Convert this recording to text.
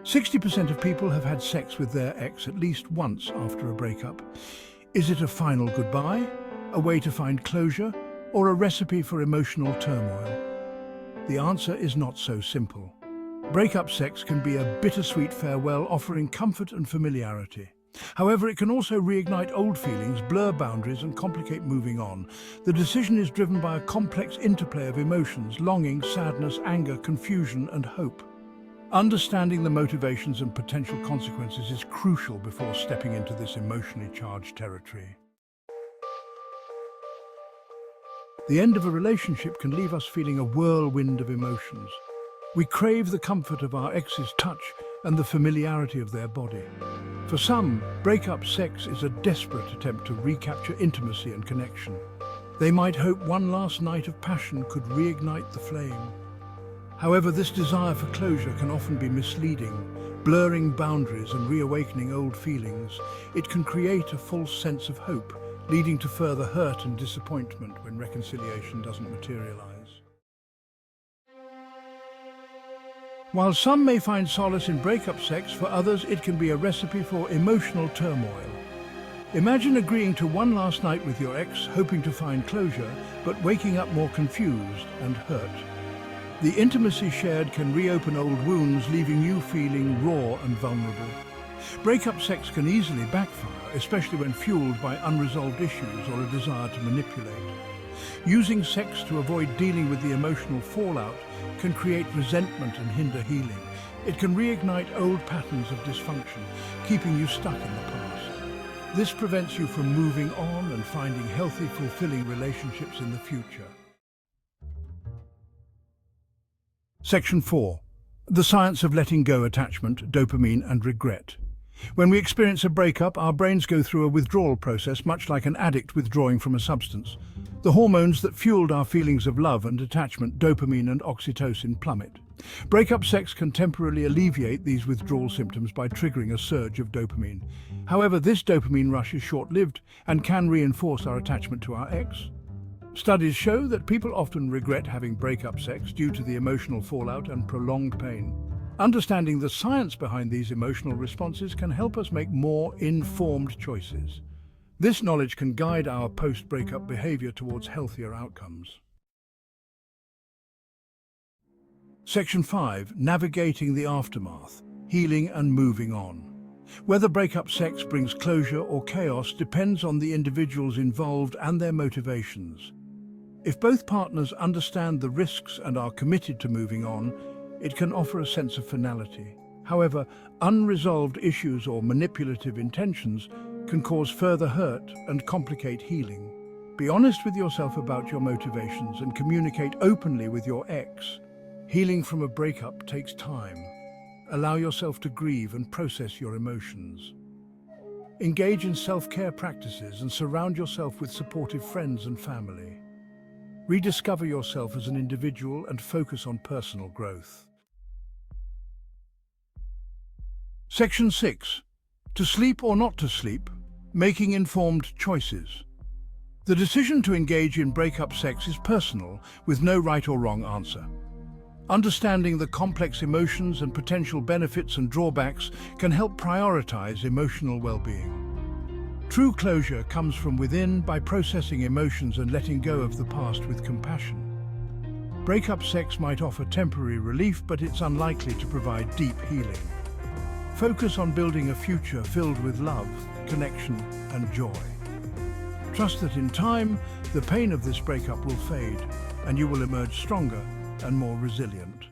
60% of people have had sex with their ex at least once after a breakup. Is it a final goodbye, a way to find closure, or a recipe for emotional turmoil? The answer is not so simple. Breakup sex can be a bittersweet farewell, offering comfort and familiarity. However, it can also reignite old feelings, blur boundaries, and complicate moving on. The decision is driven by a complex interplay of emotions: longing, sadness, anger, confusion, and hope. Understanding the motivations and potential consequences is crucial before stepping into this emotionally charged territory. The end of a relationship can leave us feeling a whirlwind of emotions. We crave the comfort of our ex's touch and the familiarity of their body. For some, breakup sex is a desperate attempt to recapture intimacy and connection. They might hope one last night of passion could reignite the flame. However, this desire for closure can often be misleading, blurring boundaries and reawakening old feelings. It can create a false sense of hope, leading to further hurt and disappointment when reconciliation doesn't materialize. While some may find solace in breakup sex, for others it can be a recipe for emotional turmoil. Imagine agreeing to one last night with your ex, hoping to find closure, but waking up more confused and hurt. The intimacy shared can reopen old wounds, leaving you feeling raw and vulnerable. Breakup sex can easily backfire, especially when fueled by unresolved issues or a desire to manipulate. Using sex to avoid dealing with the emotional fallout can create resentment and hinder healing. It can reignite old patterns of dysfunction, keeping you stuck in the past. This prevents you from moving on and finding healthy, fulfilling relationships in the future. Section 4. The science of letting go: attachment, dopamine, and regret. When we experience a breakup, our brains go through a withdrawal process, much like an addict withdrawing from a substance. The hormones that fueled our feelings of love and attachment, dopamine and oxytocin, plummet. Breakup sex can temporarily alleviate these withdrawal symptoms by triggering a surge of dopamine. However, this dopamine rush is short-lived and can reinforce our attachment to our ex. Studies show that people often regret having breakup sex due to the emotional fallout and prolonged pain. Understanding the science behind these emotional responses can help us make more informed choices. This knowledge can guide our post-breakup behavior towards healthier outcomes. Section 5. Navigating the aftermath: healing and moving on. Whether breakup sex brings closure or chaos depends on the individuals involved and their motivations. If both partners understand the risks and are committed to moving on, it can offer a sense of finality. However, unresolved issues or manipulative intentions can cause further hurt and complicate healing. Be honest with yourself about your motivations and communicate openly with your ex. Healing from a breakup takes time. Allow yourself to grieve and process your emotions. Engage in self-care practices and surround yourself with supportive friends and family. Rediscover yourself as an individual and focus on personal growth. Section 6. To sleep or not to sleep: making informed choices. The decision to engage in breakup sex is personal, with no right or wrong answer. Understanding the complex emotions and potential benefits and drawbacks can help prioritize emotional well-being. True closure comes from within, by processing emotions and letting go of the past with compassion. Breakup sex might offer temporary relief, but it's unlikely to provide deep healing. Focus on building a future filled with love, connection, and joy. Trust that in time, the pain of this breakup will fade, and you will emerge stronger and more resilient.